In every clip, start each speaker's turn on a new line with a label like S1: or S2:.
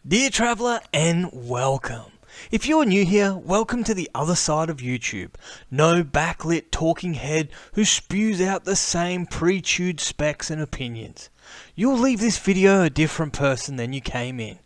S1: Dear traveller, and welcome. If you're new here, welcome to the other side of YouTube. No backlit talking head who spews out the same pre-chewed specs and opinions. You'll leave this video a different person than you came in.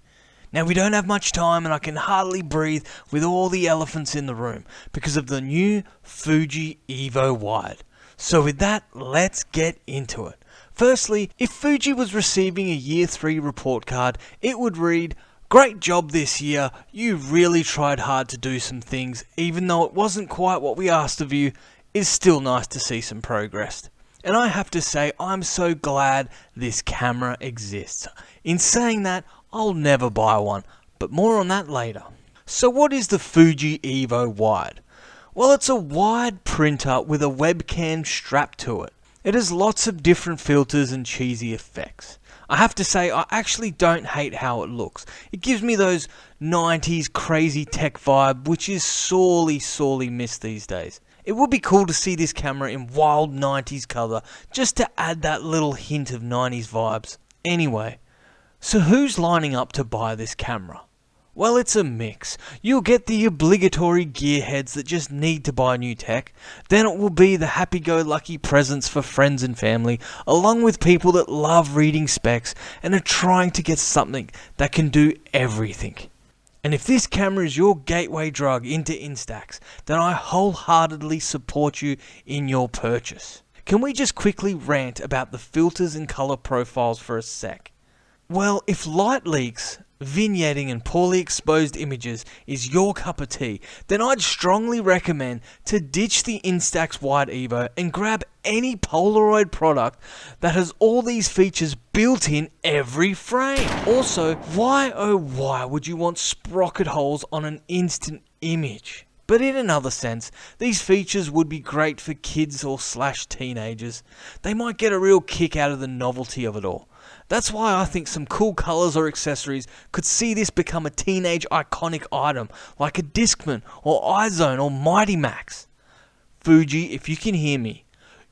S1: Now we don't have much time and I can hardly breathe with all the elephants in the room because of the new Fuji Evo Wide. So with that, let's get into it. Firstly, if Fuji was receiving a Year 3 report card, it would read, "Great job this year, you really tried hard to do some things, even though it wasn't quite what we asked of you, it's still nice to see some progress." And I have to say, I'm so glad this camera exists. In saying that, I'll never buy one, but more on that later. So what is the Fuji Evo Wide? Well, it's a wide printer with a webcam strapped to it. It has lots of different filters and cheesy effects. I have to say, I actually don't hate how it looks. It gives me those 90s crazy tech vibe, which is sorely missed these days. It would be cool to see this camera in wild 90s colour, just to add that little hint of 90s vibes. Anyway, so who's lining up to buy this camera? Well, it's a mix. You'll get the obligatory gearheads that just need to buy new tech. Then it will be the happy-go-lucky presents for friends and family, along with people that love reading specs and are trying to get something that can do everything. And if this camera is your gateway drug into Instax, then I wholeheartedly support you in your purchase. Can we just quickly rant about the filters and color profiles for a sec? Well, if light leaks, vignetting and poorly exposed images is your cup of tea, then I'd strongly recommend to ditch the Instax Wide Evo and grab any Polaroid product that has all these features built in every frame. Also, why oh why would you want sprocket holes on an instant image? But in another sense, these features would be great for kids or teenagers. They might get a real kick out of the novelty of it all. That's why I think some cool colours or accessories could see this become a teenage iconic item, like a Discman or iZone or Mighty Max. Fuji, if you can hear me,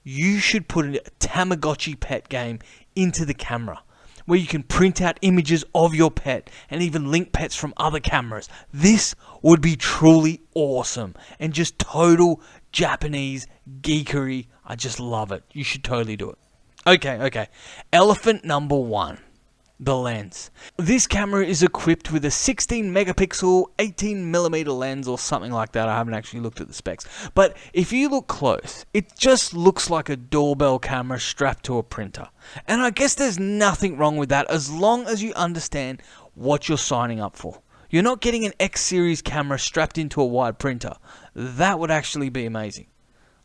S1: you should put a Tamagotchi pet game into the camera, where you can print out images of your pet and even link pets from other cameras. This would be truly awesome and just total Japanese geekery. I just love it. You should totally do it. Okay. Elephant number one, the lens. This camera is equipped with a 16 megapixel 18mm lens or something like that. I haven't actually looked at the specs. But if you look close, it just looks like a doorbell camera strapped to a printer. And I guess there's nothing wrong with that as long as you understand what you're signing up for. You're not getting an X series camera strapped into a wide printer. That would actually be amazing.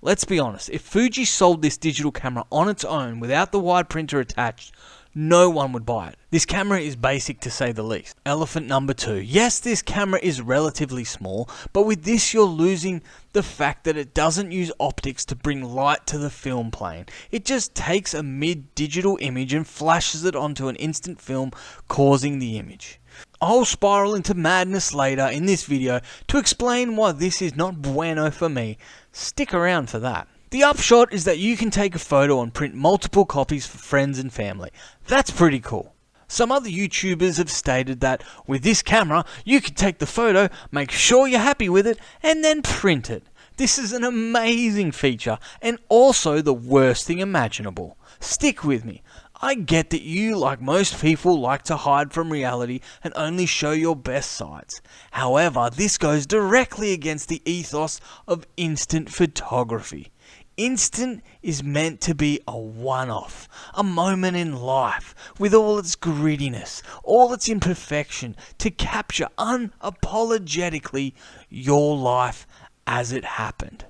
S1: Let's be honest, if Fuji sold this digital camera on its own without the wide printer attached, no one would buy it. This camera is basic to say the least. Elephant number two. Yes, this camera is relatively small, but with this you're losing the fact that it doesn't use optics to bring light to the film plane. It just takes a mid-digital image and flashes it onto an instant film, causing the image. I'll spiral into madness later in this video to explain why this is not bueno for me. Stick around for that. The upshot is that you can take a photo and print multiple copies for friends and family. That's pretty cool. Some other YouTubers have stated that with this camera, you can take the photo, make sure you're happy with it, and then print it. This is an amazing feature, and also the worst thing imaginable. Stick with me. I get that you, like most people, like to hide from reality and only show your best sides. However, this goes directly against the ethos of instant photography. Instant is meant to be a one-off, a moment in life, with all its grittiness, all its imperfection, to capture unapologetically your life as it happened.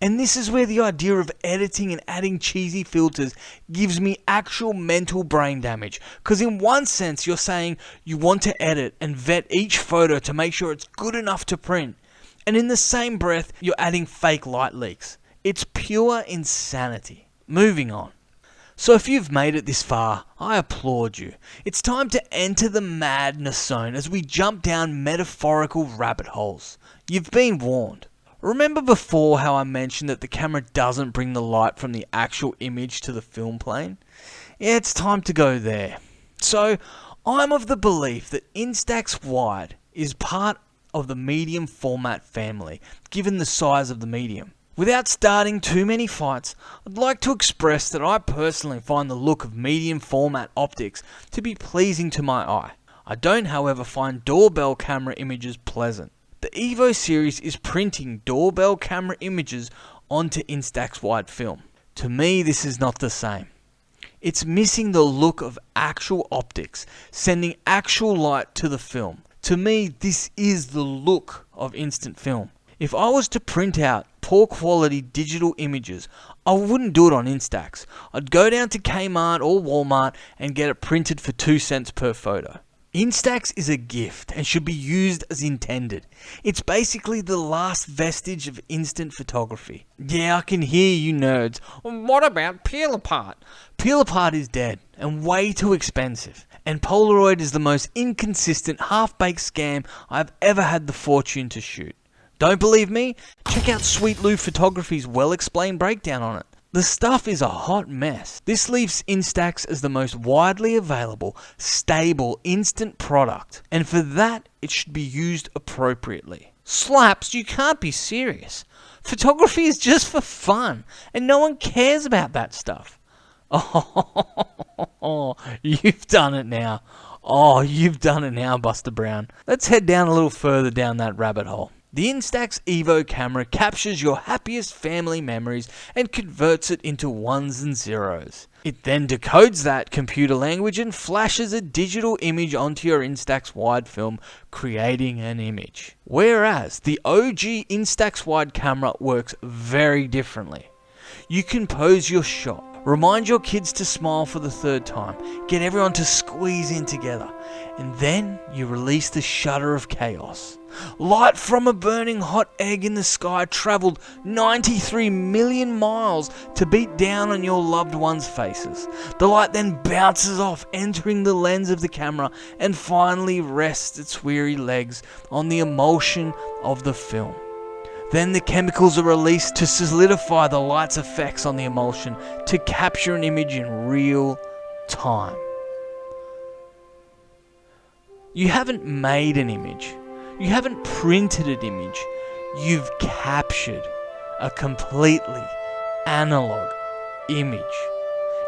S1: And this is where the idea of editing and adding cheesy filters gives me actual mental brain damage. Because in one sense, you're saying you want to edit and vet each photo to make sure it's good enough to print. And in the same breath, you're adding fake light leaks. It's pure insanity. Moving on. So if you've made it this far, I applaud you. It's time to enter the madness zone as we jump down metaphorical rabbit holes. You've been warned. Remember before how I mentioned that the camera doesn't bring the light from the actual image to the film plane? Yeah, it's time to go there. So, I'm of the belief that Instax Wide is part of the medium format family, given the size of the medium. Without starting too many fights, I'd like to express that I personally find the look of medium format optics to be pleasing to my eye. I don't, however, find doorbell camera images pleasant. The Evo series is printing doorbell camera images onto Instax Wide film. To me, this is not the same. It's missing the look of actual optics, sending actual light to the film. To me, this is the look of instant film. If I was to print out poor quality digital images, I wouldn't do it on Instax. I'd go down to Kmart or Walmart and get it printed for 2 cents per photo. Instax is a gift and should be used as intended. It's basically the last vestige of instant photography. Yeah, I can hear you nerds. What about peel apart? Peel apart is dead and way too expensive. And Polaroid is the most inconsistent, half-baked scam I've ever had the fortune to shoot. Don't believe me? Check out Sweet Lou Photography's well-explained breakdown on it. The stuff is a hot mess. This leaves Instax as the most widely available, stable, instant product. And for that, it should be used appropriately. Slaps, you can't be serious. Photography is just for fun, and no one cares about that stuff. Oh, you've done it now. Oh, you've done it now, Buster Brown. Let's head down a little further down that rabbit hole. The Instax Evo camera captures your happiest family memories and converts it into ones and zeros. It then decodes that computer language and flashes a digital image onto your Instax Wide film, creating an image. Whereas the OG Instax Wide camera works very differently. You can pose your shot, remind your kids to smile for the 3rd time, get everyone to squeeze in together, and then you release the shutter of chaos. Light from a burning hot egg in the sky travelled 93 million miles to beat down on your loved ones' faces. The light then bounces off, entering the lens of the camera, and finally rests its weary legs on the emulsion of the film. Then the chemicals are released to solidify the light's effects on the emulsion to capture an image in real time. You haven't made an image. You haven't printed an image. You've captured a completely analog image.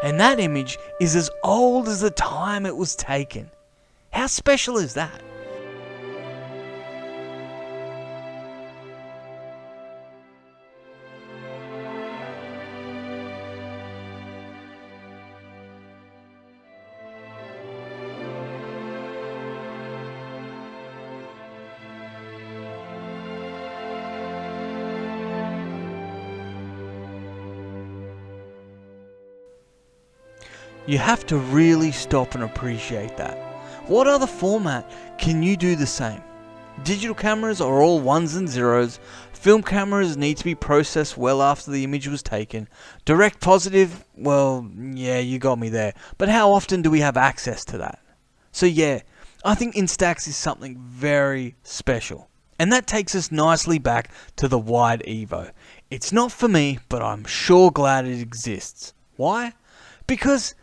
S1: And that image is as old as the time it was taken. How special is that? You have to really stop and appreciate that. What other format can you do the same? Digital cameras are all ones and zeros. Film cameras need to be processed well after the image was taken. Direct positive, well, yeah, you got me there. But how often do we have access to that? So yeah, I think Instax is something very special. And that takes us nicely back to the Wide Evo. It's not for me, but I'm sure glad it exists. Why? Because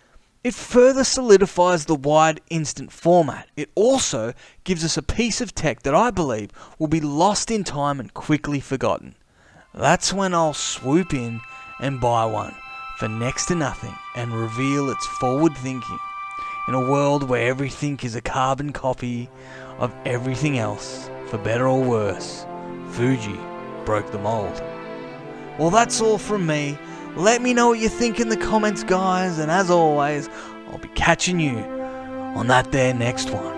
S1: it further solidifies the wide instant format. It also gives us a piece of tech that I believe will be lost in time and quickly forgotten. That's when I'll swoop in and buy one for next to nothing and reveal its forward thinking. In a world where everything is a carbon copy of everything else, for better or worse, Fuji broke the mold. Well, that's all from me. Let me know what you think in the comments, guys, and as always, I'll be catching you on that there next one.